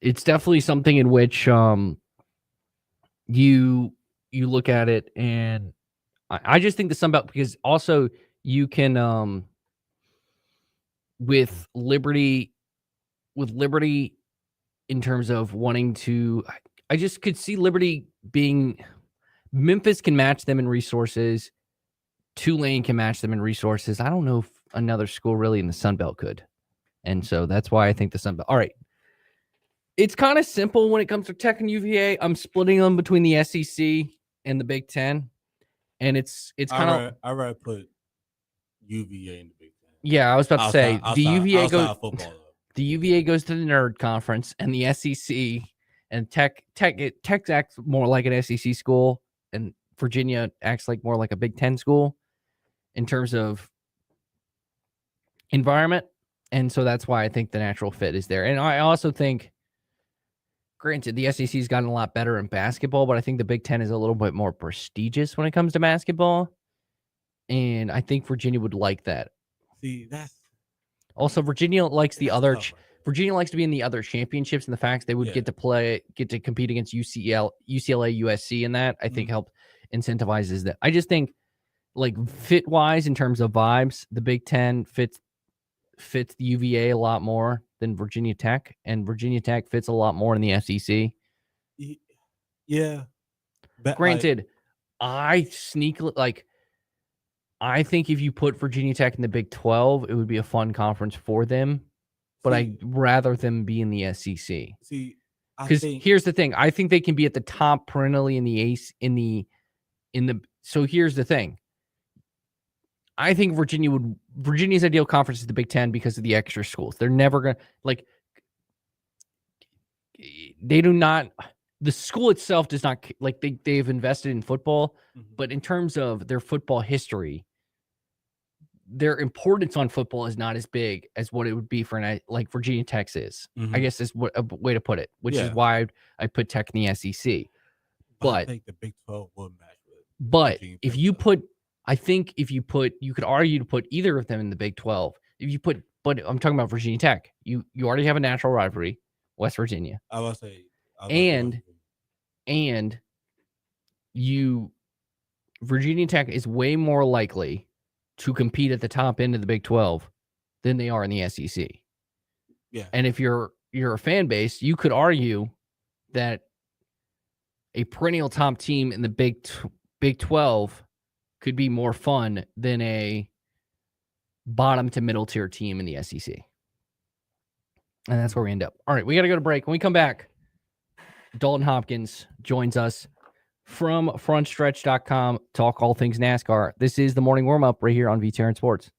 it's definitely something in which you look at it, and I just think the Sun Belt, because also you can with Liberty in terms of wanting to, I just could see Liberty being, Memphis can match them in resources. Tulane can match them in resources. I don't know if another school really in the Sun Belt could. And so that's why I think the Sun Belt. All right. It's kind of simple when it comes to Tech and UVA. I'm splitting them between the SEC and the Big Ten. And it's kind of. I'd rather put UVA in the Big Ten. Yeah, I was about to say the UVA goes. Football, the UVA goes to the Nerd Conference, and the SEC and Tech acts more like an SEC school, and Virginia acts like more like a Big Ten school in terms of environment. And so that's why I think the natural fit is there. And I also think, granted, the SEC's gotten a lot better in basketball, but I think the Big Ten is a little bit more prestigious when it comes to basketball. And I think Virginia would like that. See, that's also Virginia likes the other. Virginia likes to be in the other championships, and the fact they would get to compete against UCLA, USC, and that I think help incentivizes that. I just think, like, fit wise in terms of vibes, the Big Ten fits the UVA a lot more than Virginia Tech, and Virginia Tech fits a lot more in the SEC. Yeah. Granted, I think if you put Virginia Tech in the Big 12, it would be a fun conference for them. But I'd rather them be in the SEC. See, because here's the thing: I think they can be at the top perennially in the ACE So here's the thing: I think Virginia's ideal conference is the Big Ten because of the extra schools. They're never gonna they do not. The school itself does not they've invested in football, but in terms of their football history, their importance on football is not as big as what it would be for Virginia Tech is. I guess is a way to put it, which is why I put Tech in the SEC. But I think the Big 12 would match with. But if you put, you could argue to put either of them in the Big 12. But I'm talking about Virginia Tech. You already have a natural rivalry, West Virginia. I would say, Virginia Tech is way more likely to compete at the top end of the Big 12 than they are in the SEC. Yeah. And if you're a fan base, you could argue that a perennial top team in the Big 12 could be more fun than a bottom to middle tier team in the SEC. And that's where we end up. All right, we got to go to break. When we come back, Dalton Hopkins joins us from frontstretch.com, talk all things NASCAR. This is the morning warm-up right here on VTRN Sports.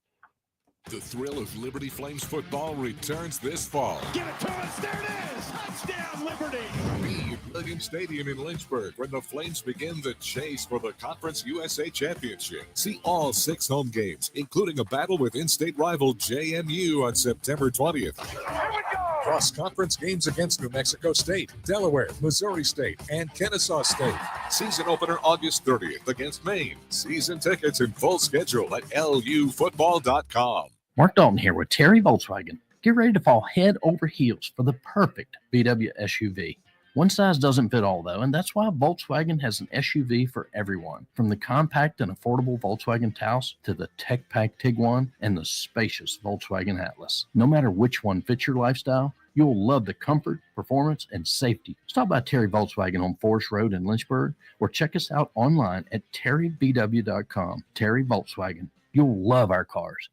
The thrill of Liberty Flames football returns this fall. Give it to us. There it is. Touchdown, Liberty. Be at Milligan Stadium in Lynchburg when the Flames begin the chase for the Conference USA Championship. See all 6 home games, including a battle with in-state rival JMU on September 20th. Here we go. Cross-conference games against New Mexico State, Delaware, Missouri State, and Kennesaw State. Season opener August 30th against Maine. Season tickets and full schedule at lufootball.com. Mark Dalton here with Terry Volkswagen. Get ready to fall head over heels for the perfect VW SUV. One size doesn't fit all, though, and that's why Volkswagen has an SUV for everyone. From the compact and affordable Volkswagen Taos to the tech-packed Tiguan and the spacious Volkswagen Atlas. No matter which one fits your lifestyle, you'll love the comfort, performance, and safety. Stop by Terry Volkswagen on Forest Road in Lynchburg or check us out online at terryvw.com. Terry Volkswagen. You'll love our cars.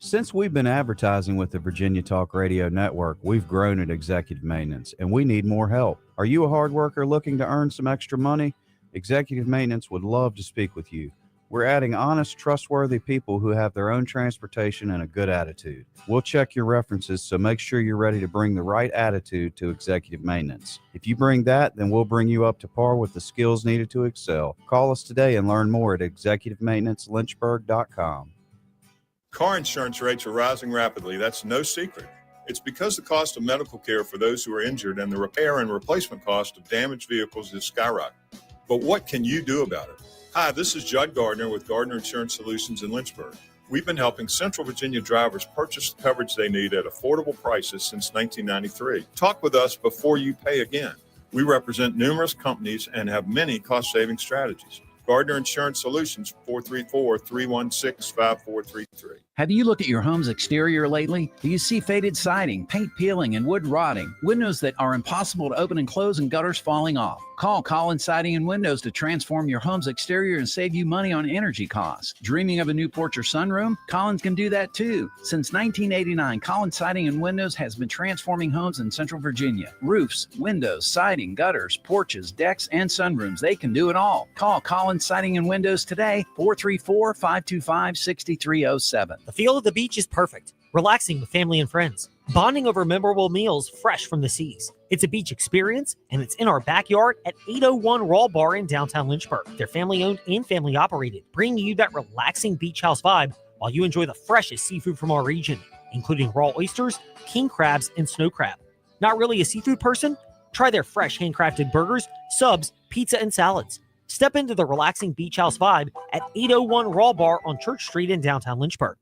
Since we've been advertising with the Virginia Talk Radio Network, we've grown at Executive Maintenance, and we need more help. Are you a hard worker looking to earn some extra money? Executive Maintenance would love to speak with you. We're adding honest, trustworthy people who have their own transportation and a good attitude. We'll check your references, so make sure you're ready to bring the right attitude to Executive Maintenance. If you bring that, then we'll bring you up to par with the skills needed to excel. Call us today and learn more at executivemaintenancelynchburg.com. Car insurance rates are rising rapidly. That's no secret. It's because the cost of medical care for those who are injured and the repair and replacement cost of damaged vehicles is skyrocketing. But what can you do about it? Hi, this is Judd Gardner with Gardner Insurance Solutions in Lynchburg. We've been helping Central Virginia drivers purchase the coverage they need at affordable prices since 1993. Talk with us before you pay again. We represent numerous companies and have many cost-saving strategies. Gardner Insurance Solutions, 434-316-5433. Have you looked at your home's exterior lately? Do you see faded siding, paint peeling, and wood rotting? Windows that are impossible to open and close and gutters falling off? Call Collins Siding and Windows to transform your home's exterior and save you money on energy costs. Dreaming of a new porch or sunroom? Collins can do that too. Since 1989, Collins Siding and Windows has been transforming homes in Central Virginia. Roofs, windows, siding, gutters, porches, decks, and sunrooms. They can do it all. Call Collins Siding and Windows today, 434-525-6307. The feel of the beach is perfect. Relaxing with family and friends. Bonding over memorable meals fresh from the seas. It's a beach experience, and it's in our backyard at 801 Raw Bar in downtown Lynchburg. They're family-owned and family-operated, bringing you that relaxing beach house vibe while you enjoy the freshest seafood from our region, including raw oysters, king crabs, and snow crab. Not really a seafood person? Try their fresh handcrafted burgers, subs, pizza, and salads. Step into the relaxing beach house vibe at 801 Raw Bar on Church Street in downtown Lynchburg.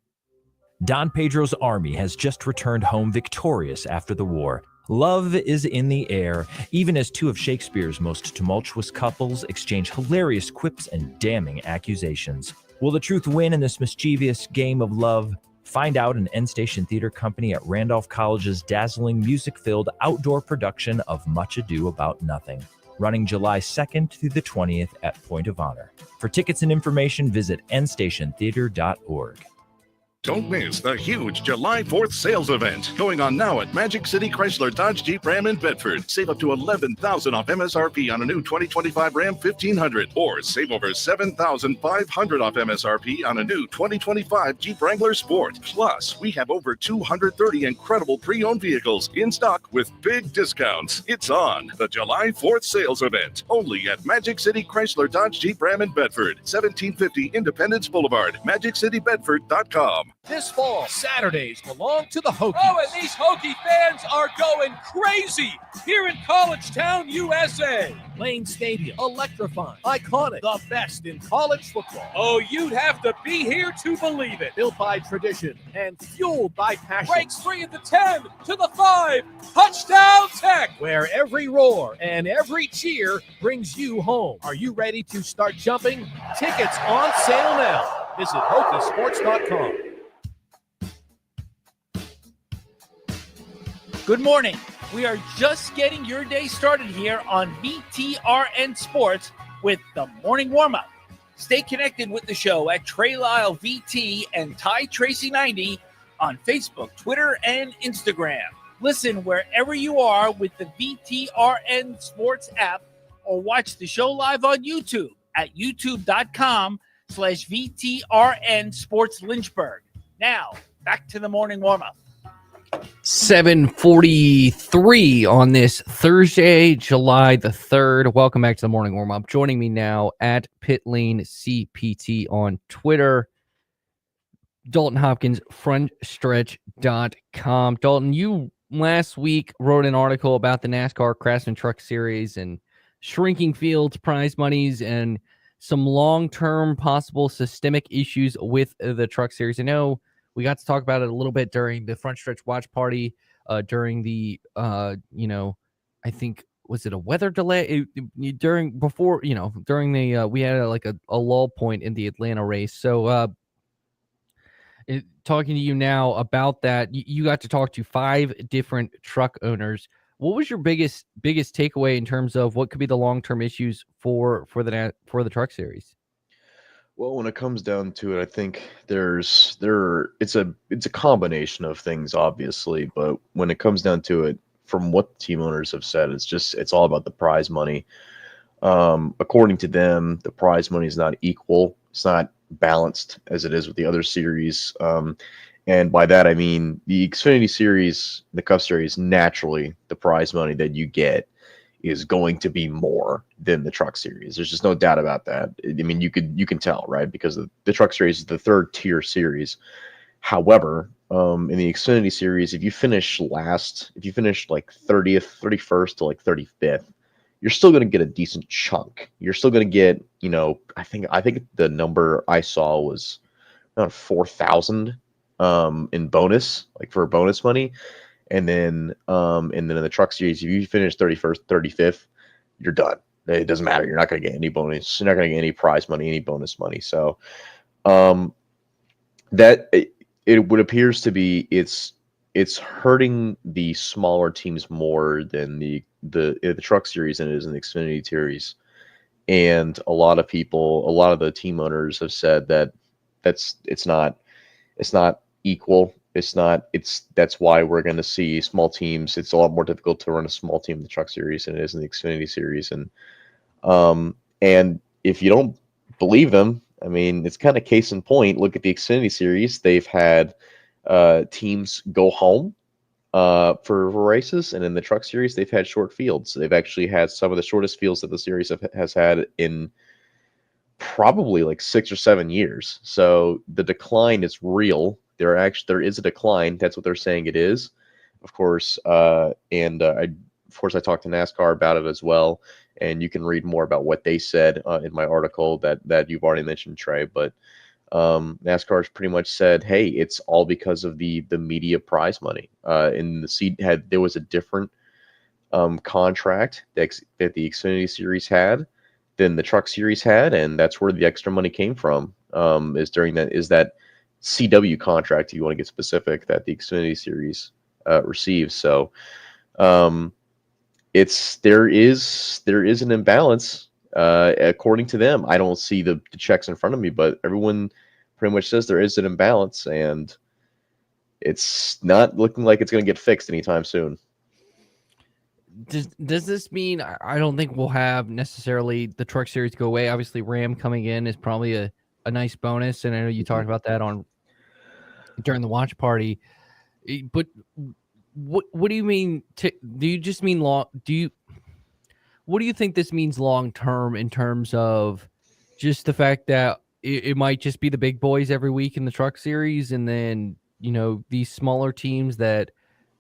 Don Pedro's army has just returned home victorious after the war. Love is in the air, even as two of Shakespeare's most tumultuous couples exchange hilarious quips and damning accusations. Will the truth win in this mischievous game of love? Find out in End Station Theater Company at Randolph College's dazzling music-filled outdoor production of Much Ado About Nothing, running July 2nd through the 20th at Point of Honor. For tickets and information, visit endstationtheater.org. Don't miss the huge July 4th sales event going on now at Magic City Chrysler Dodge Jeep Ram in Bedford. Save up to $11,000 off MSRP on a new 2025 Ram 1500, or save over $7,500 off MSRP on a new 2025 Jeep Wrangler Sport. Plus, we have over 230 incredible pre-owned vehicles in stock with big discounts. It's on the July 4th sales event, only at Magic City Chrysler Dodge Jeep Ram in Bedford, 1750 Independence Boulevard, MagicCityBedford.com. This fall, Saturdays belong to the Hokies. Oh, and these Hokie fans are going crazy here in College Town, USA. Lane Stadium, electrifying, iconic, the best in college football. Oh, you'd have to be here to believe it. Built by tradition and fueled by passion. Breaks free at the 10, to the 5, touchdown Tech. Where every roar and every cheer brings you home. Are you ready to start jumping? Tickets on sale now. Visit Hokiesports.com. Good morning. We are just getting your day started here on VTRN Sports with the morning warm-up. Stay connected with the show at Trey Lyle VT and Ty Tracy 90 on Facebook, Twitter, and Instagram. Listen wherever you are with the VTRN Sports app, or watch the show live on YouTube at youtube.com/VTRN Sports Lynchburg. Now, back to the morning warm-up. 7:43 on this Thursday, July the 3rd. Welcome back to the morning warm-up. Joining me now at Pitlane CPT on Twitter, Dalton Hopkins, frontstretch.com. Dalton, you last week wrote an article about the NASCAR Craftsman Truck Series and shrinking fields, prize monies, and some long-term possible systemic issues with the Truck Series. I know we got to talk about it a little bit during the Front Stretch watch party, during the, I think, was it a weather delay? During the, we had a lull point in the Atlanta race. So talking to you now about that, you got to talk to 5 different truck owners. What was your biggest takeaway in terms of what could be the long-term issues for the Truck Series? Well, when it comes down to it, I think it's a combination of things, obviously, but when it comes down to it, from what the team owners have said, it's all about the prize money. According to them, the prize money is not equal. It's not balanced as it is with the other series. And by that, I mean the Xfinity Series, the Cup Series, naturally, the prize money that you get is going to be more than the Truck Series. There's just no doubt about that. I mean, you can tell, right? Because the Truck Series is the 3rd tier series. However, in the Xfinity Series, if you finish like 30th, 31st to like 35th, you're still going to get a decent chunk. You're still going to get, I think the number I saw was 4,000 in bonus, like for bonus money. And then in the truck series, if you finish 31st, 35th, you're done. It doesn't matter. You're not going to get any bonus. You're not going to get any prize money, any bonus money. So that it would appears to be it's hurting the smaller teams more than the truck series than it is in the Xfinity series. And a lot of the team owners have said that it's not equal. That's why we're going to see small teams. It's a lot more difficult to run a small team in the truck series than it is in the Xfinity series. And if you don't believe them, I mean, it's kind of case in point. Look at the Xfinity series. They've had teams go home for races, and in the truck series, they've had short fields. They've actually had some of the shortest fields that the series has had in probably like 6 or 7 years. So the decline is real. There is a decline. That's what they're saying it is, of course. I talked to NASCAR about it as well, and you can read more about what they said in my article that you've already mentioned, Trey. But NASCAR's pretty much said, hey, it's all because of the media prize money. There was a different contract that the Xfinity series had than the truck series had, and that's where the extra money came from. Is that CW contract, if you want to get specific, that the Xfinity series receives. So there is an imbalance according to them. I don't see the checks in front of me, but everyone pretty much says there is an imbalance, and it's not looking like it's going to get fixed anytime soon. Does this mean I don't think we'll have necessarily the truck series go away? Obviously, Ram coming in is probably a nice bonus, and I know you talked about that during the watch party. But what do you mean? Do you just mean long? What do you think this means long term in terms of just the fact that it might just be the big boys every week in the truck series, and then these smaller teams that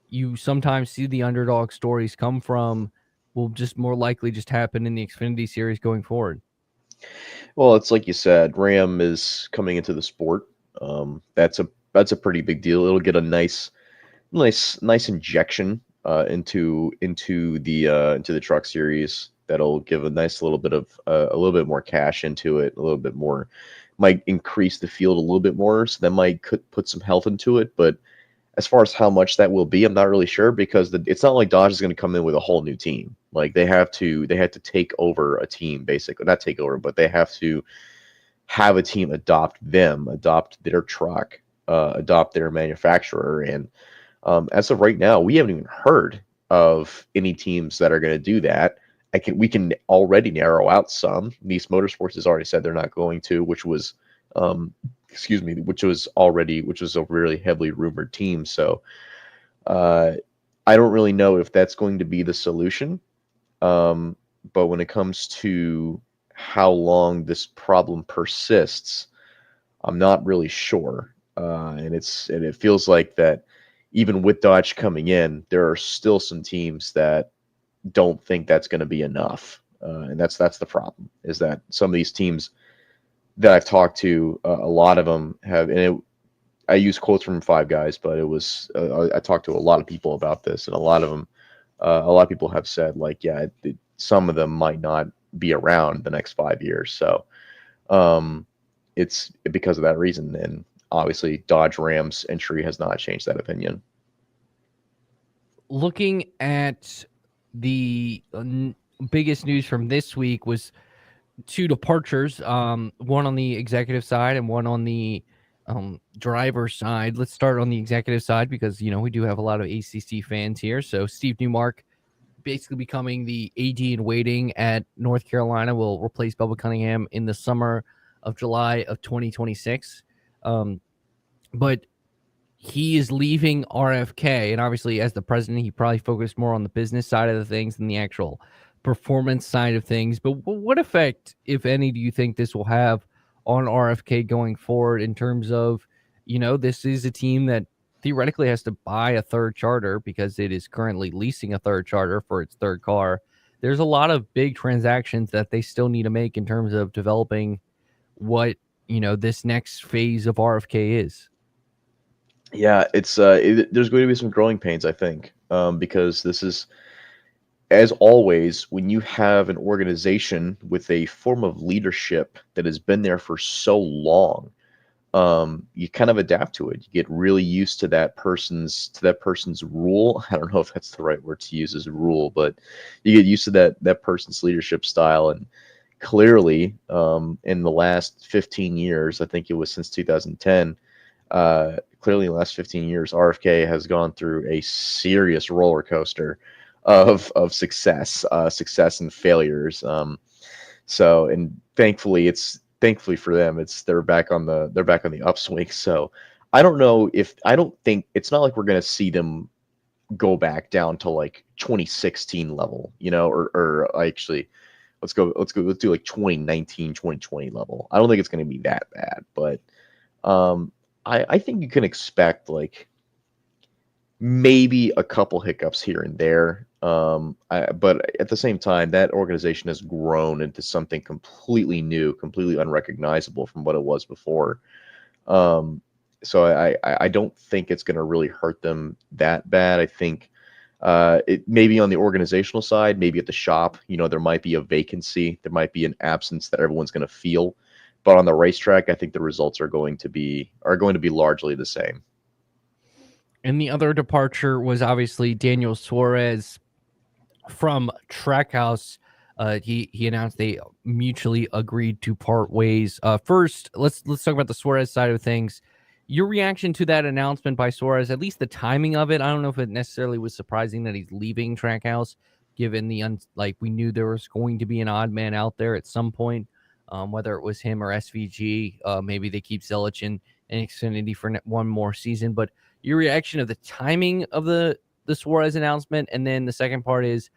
you sometimes see the underdog stories come from will just more likely just happen in the Xfinity series going forward? Well, it's like you said, Ram is coming into the sport. That's a pretty big deal. It'll get a nice injection into the truck series. That'll give a nice little bit of a little bit more cash into it, a little bit more, might increase the field a little bit more. So that might put some health into it. But as far as how much that will be, I'm not really sure, because it's not like Dodge is going to come in with a whole new team. Like they had to take over a team, basically. Not take over, but they have to have a team adopt their truck, adopt their manufacturer. And as of right now, we haven't even heard of any teams that are going to do that. We can already narrow out some. Nice Motorsports has already said they're not going to, which was a really heavily rumored team. So I don't really know if that's going to be the solution. But when it comes to how long this problem persists, I'm not really sure. And it feels like that even with Dodge coming in, there are still some teams that don't think that's going to be enough. And that's the problem, is that some of these teams that I've talked to, a lot of them have, I use quotes from Five Guys, but it was, I talked to a lot of people about this, and a lot of people have said, like, yeah, some of them might not be around the next 5 years. So it's because of that reason. And obviously Dodge Ram's entry has not changed that opinion. Looking at the biggest news from this week was 2 departures, one on the executive side and one on the driver's side. Let's start on the executive side because, we do have a lot of ACC fans here. So Steve Newmark basically becoming the AD in waiting at North Carolina will replace Bubba Cunningham in the summer of July of 2026. But he is leaving RFK, and obviously as the president, he probably focused more on the business side of the things than the actual performance side of things. But what effect, if any, do you think this will have on RFK going forward in terms of, this is a team that theoretically has to buy a third charter because it is currently leasing a third charter for its third car. There's a lot of big transactions that they still need to make in terms of developing what this next phase of RFK is. Yeah, there's going to be some growing pains, I think, because this is, as always, when you have an organization with a form of leadership that has been there for so long, you kind of adapt to it. You get really used to that person's rule. I don't know if that's the right word to use as a rule, but you get used to that person's leadership style. And clearly, in the last 15 years, I think it was since 2010. Clearly, in the last 15 years, RFK has gone through a serious roller coaster of success and failures. And thankfully for them, they're back on the upswing. So I don't think it's not like we're gonna see them go back down to like 2016 level, or actually let's do like 2019, 2020 level. I don't think it's gonna be that bad, but I think you can expect like maybe a couple hiccups here and there. But at the same time, that organization has grown into something completely new, completely unrecognizable from what it was before. So I don't think it's going to really hurt them that bad. I think it maybe on the organizational side, maybe at the shop, there might be a vacancy, there might be an absence that everyone's going to feel. But on the racetrack, I think the results are going to be largely the same. And the other departure was obviously Daniel Suarez from Trackhouse. He announced they mutually agreed to part ways. First, let's talk about the Suarez side of things. Your reaction to that announcement by Suarez, at least the timing of it. I don't know if it necessarily was surprising that he's leaving Trackhouse, given we knew there was going to be an odd man out there at some point, whether it was him or SVG. Maybe they keep Zelich in Xfinity for one more season. But your reaction of the timing of the Suarez announcement, and then the second part is,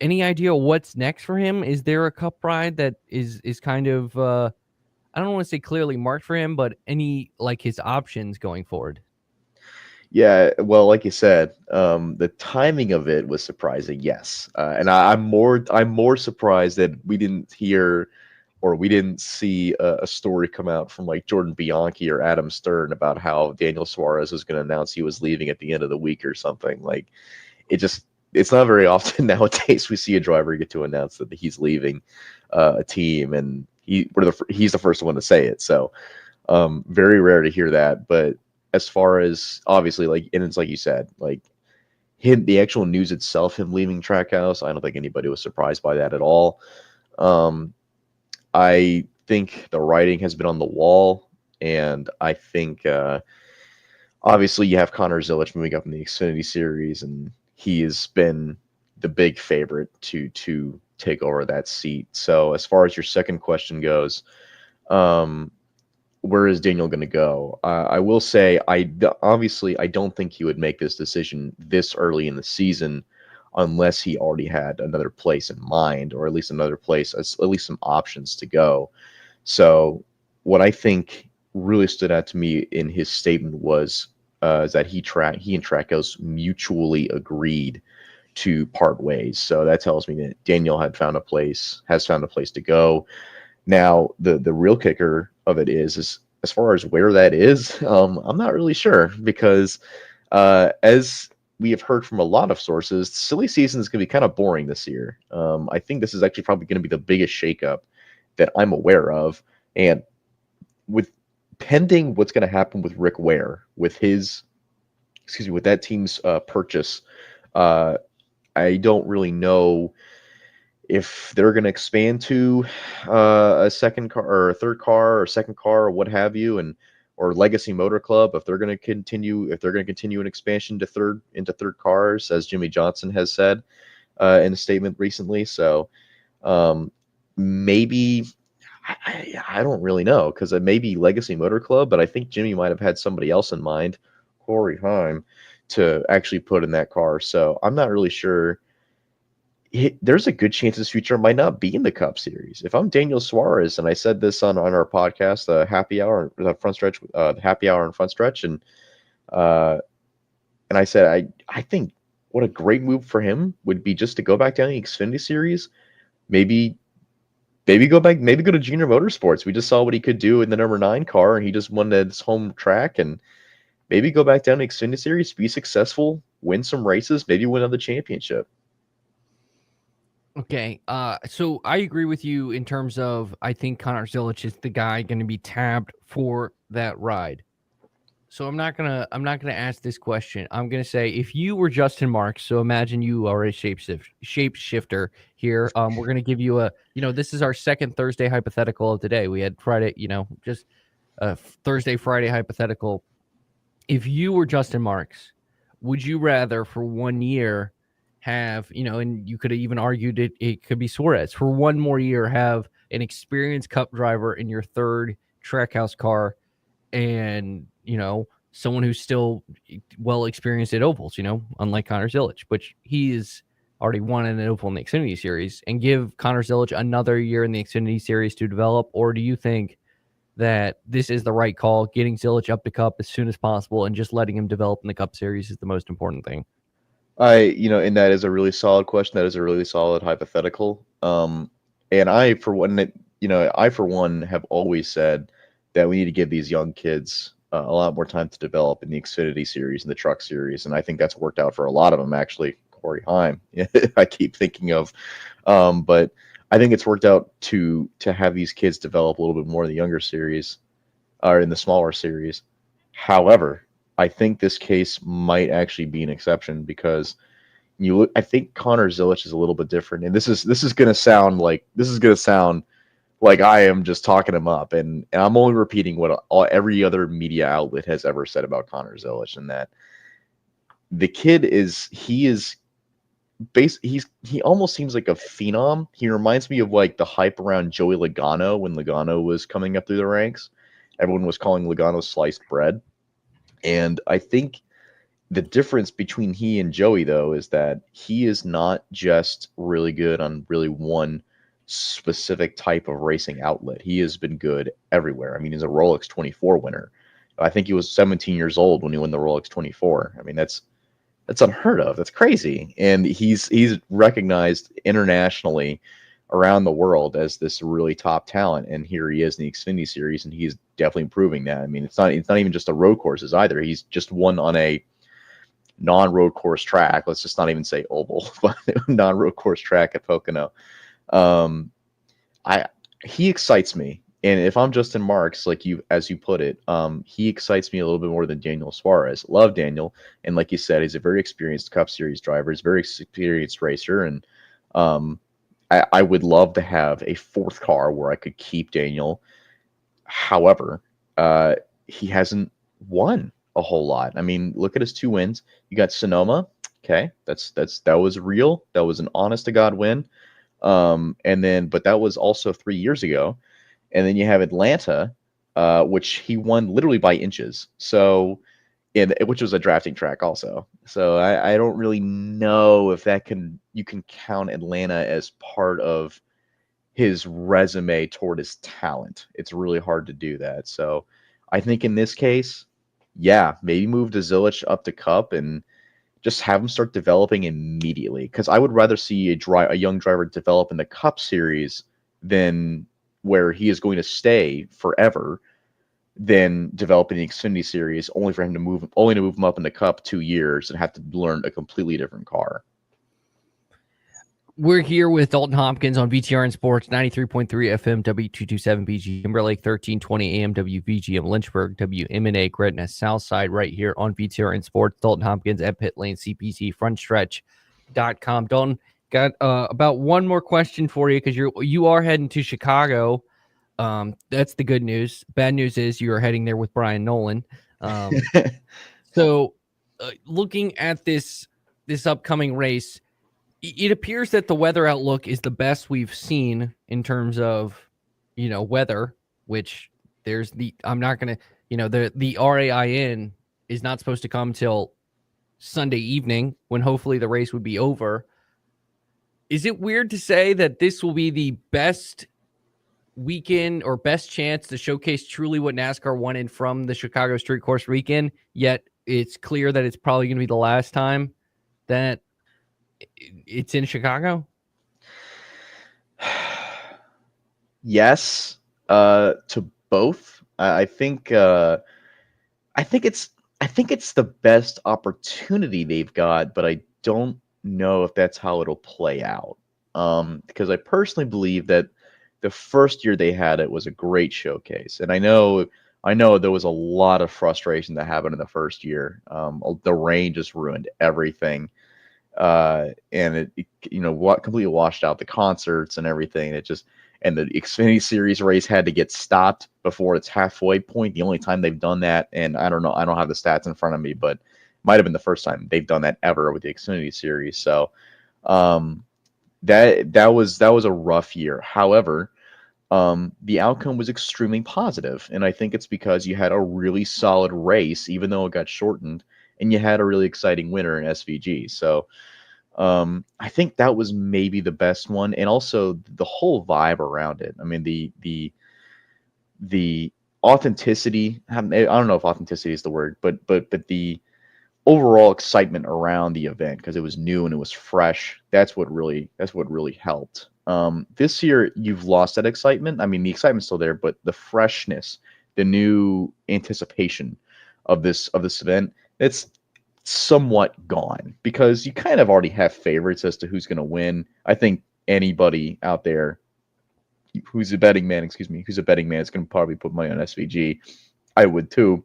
any idea what's next for him? Is there a cup ride that is kind of I don't want to say clearly marked for him, but any his options going forward? Yeah, well, like you said, the timing of it was surprising, yes, and I'm more surprised that we didn't hear or we didn't see a story come out from like Jordan Bianchi or Adam Stern about how Daniel Suarez was going to announce he was leaving at the end of the week or something. Like, it's not very often nowadays we see a driver get to announce that he's leaving a team, and he's the first one to say it. So very rare to hear that. But as far as obviously, and it's like you said, the actual news itself, him leaving Trackhouse, I don't think anybody was surprised by that at all. I think the writing has been on the wall, and I think obviously you have Connor Zelich moving up in the Xfinity Series, and he has been the big favorite to take over that seat. So as far as your second question goes, where is Daniel going to go? I will say, obviously I don't think he would make this decision this early in the season unless he already had another place in mind, or at least another place, at least some options to go. So what I think really stood out to me in his statement was that he and Trackhouse mutually agreed to part ways. So that tells me that Daniel has found a place to go. Now, the real kicker of it is as far as where that is, I'm not really sure, because as we have heard from a lot of sources, silly season is going to be kind of boring this year. I think this is actually probably going to be the biggest shakeup that I'm aware of. And with pending what's going to happen with Rick Ware, with that team's purchase, I don't really know if they're going to expand to a second car or a third car or second car or what have you, or Legacy Motor Club, if they're going to continue an expansion into third cars, as Jimmy Johnson has said in a statement recently. So maybe I don't really know, because it may be Legacy Motor Club, but I think Jimmy might have had somebody else in mind, Corey Heim, to actually put in that car. So I'm not really sure. There's a good chance his future might not be in the Cup Series. If I'm Daniel Suarez, and I said this on our podcast, the happy hour and front stretch, and I said I think what a great move for him would be just to go back down the Xfinity Series, maybe maybe go back, maybe go to Junior Motorsports. We just saw what he could do in the number 9 car, and he just won his home track. And maybe go back down to Xfinity Series, be successful, win some races, maybe win another championship. Okay, so I agree with you in terms of I think Connor Zilich is the guy going to be tabbed for that ride. So I'm not gonna ask this question. I'm gonna say if you were Justin Marks, so imagine you are a shapeshifter here. We're gonna give you this is our second Thursday hypothetical of the day. We had Friday, just a Thursday, Friday hypothetical. If you were Justin Marks, would you rather for 1 year have, and you could have even argued it could be Suarez, for one more year have an experienced Cup driver in your third Trackhouse car and, someone who's still well experienced at ovals, unlike Connor Zilich, which he is already won an oval in the Xfinity Series, and give Connor Zilich another year in the Xfinity Series to develop? Or do you think that this is the right call, getting Zilich up to Cup as soon as possible and just letting him develop in the Cup Series is the most important thing? And that is a really solid question. That is a really solid hypothetical. And I, for one, have always said that we need to give these young kids a lot more time to develop in the Xfinity Series and the Truck Series, and I think that's worked out for a lot of them. Actually, Corey Heim, I keep thinking of, but I think it's worked out to have these kids develop a little bit more in the younger series, or in the smaller series. However, I think this case might actually be an exception because I think Connor Zilich is a little bit different, and this is going to sound like I am just talking him up, and I'm only repeating what every other media outlet has ever said about Connor Zilich, and that the kid he almost seems like a phenom. He reminds me of like the hype around Joey Logano when Logano was coming up through the ranks. Everyone was calling Logano sliced bread. And I think the difference between he and Joey, though, is that he is not just really good on really one specific type of racing outlet. He has been good everywhere. I mean, he's a Rolex 24 winner. I think he was 17 years old when he won the Rolex 24. I mean, that's unheard of. That's crazy. And he's recognized internationally around the world as this really top talent. And here he is in the Xfinity Series, and he's definitely improving that. I mean, it's not even just the road courses either. He's just won on a non-road course track. Let's just not even say oval, but non-road course track at Pocono. He excites me. And if I'm Justin Marks, as you put it, he excites me a little bit more than Daniel Suarez. Love Daniel, and like you said, he's a very experienced Cup Series driver. He's a very experienced racer, and I would love to have a fourth car where I could keep Daniel. However, he hasn't won a whole lot. I mean, look at his 2 wins. You got Sonoma. Okay, that was real. That was an honest to God win. But that was also 3 years ago. And then you have Atlanta, which he won literally by inches. So, which was a drafting track also. So I don't really know if you can count Atlanta as part of his resume toward his talent. It's really hard to do that. So I think in this case, yeah, maybe move Zilich up to Cup and just have him start developing immediately. Because I would rather see a young driver develop in the Cup Series than where he is going to stay forever, than develop in the Xfinity Series only to move him up in the Cup 2 years and have to learn a completely different car. We're here with Dalton Hopkins on VTRN Sports, 93.3 FM, W227BG, Timberlake, 1320 AM, WVGM Lynchburg, WMNA, Gretna, Southside, right here on VTRN Sports. Dalton Hopkins at Pit Lane CPC, frontstretch.com. Dalton, got about one more question for you because you are heading to Chicago. That's the good news. Bad news is you are heading there with Brian Nolan. So looking at this upcoming race, it appears that the weather outlook is the best we've seen in terms of, weather, which I'm not going to, the RAIN is not supposed to come till Sunday evening when hopefully the race would be over. Is it weird to say that this will be the best weekend or best chance to showcase truly what NASCAR wanted from the Chicago Street Course weekend, yet it's clear that it's probably going to be the last time that it's in Chicago? yes, to both. I think it's the best opportunity they've got, but I don't know if that's how it'll play out. Because I personally believe that the first year they had it was a great showcase, and I know there was a lot of frustration that happened in the first year. The rain just ruined everything, and it what completely washed out the concerts and everything. And the Xfinity Series race had to get stopped before its halfway point. The only time they've done that, and I don't know, I don't have the stats in front of me, but might have been the first time they've done that ever with the Xfinity Series. So that was a rough year. However, the outcome was extremely positive, and I think it's because you had a really solid race, even though it got shortened, and you had a really exciting winner in SVG. So I think that was maybe the best one, and also the whole vibe around it. I mean, the authenticity. I don't know if authenticity is the word, but the overall excitement around the event, because it was new and it was fresh. That's what really helped. This year you've lost that excitement. I mean, the excitement's still there, but the freshness, the new anticipation of this event, it's somewhat gone, because you kind of already have favorites as to who's going to win. I think anybody out there who's a betting man is going to probably put money on SVG. I would too.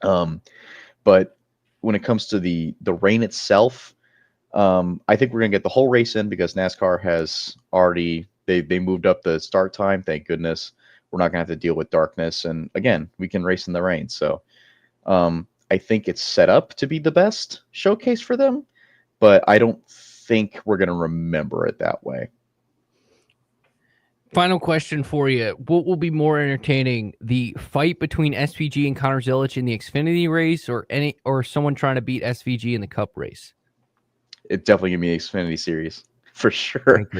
But when it comes to the rain itself, I think we're going to get the whole race in, because NASCAR has already they moved up the start time. Thank goodness. We're not going to have to deal with darkness, and again, we can race in the rain. So I think it's set up to be the best showcase for them, but I don't think we're going to remember it that way. Final question for you. What will be more entertaining, the fight between SVG and Connor Zilic in the Xfinity race, or someone trying to beat SVG in the Cup race? It definitely give me the Xfinity Series for sure.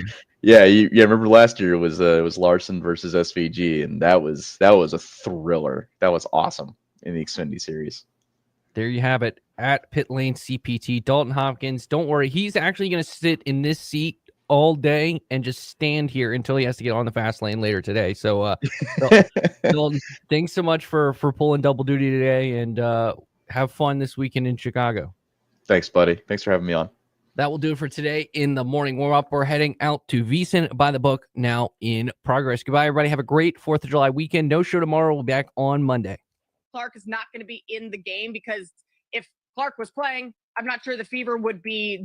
Yeah, remember last year it was Larson versus SVG, and that was a thriller. That was awesome in the Xfinity Series. There you have it, at Pit Lane CPT. Dalton Hopkins, don't worry, he's actually going to sit in this seat all day and just stand here until he has to get on the fast lane later today. So Dalton, thanks so much for pulling double duty today, and have fun this weekend in Chicago. Thanks, buddy. Thanks for having me on. That will do it for today in the morning warm-up. We're heading out to VSiN by the book, now in progress. Goodbye, everybody. Have a great 4th of July weekend. No show tomorrow. We'll be back on Monday. Clark is not going to be in the game, because if Clark was playing, I'm not sure the Fever would be this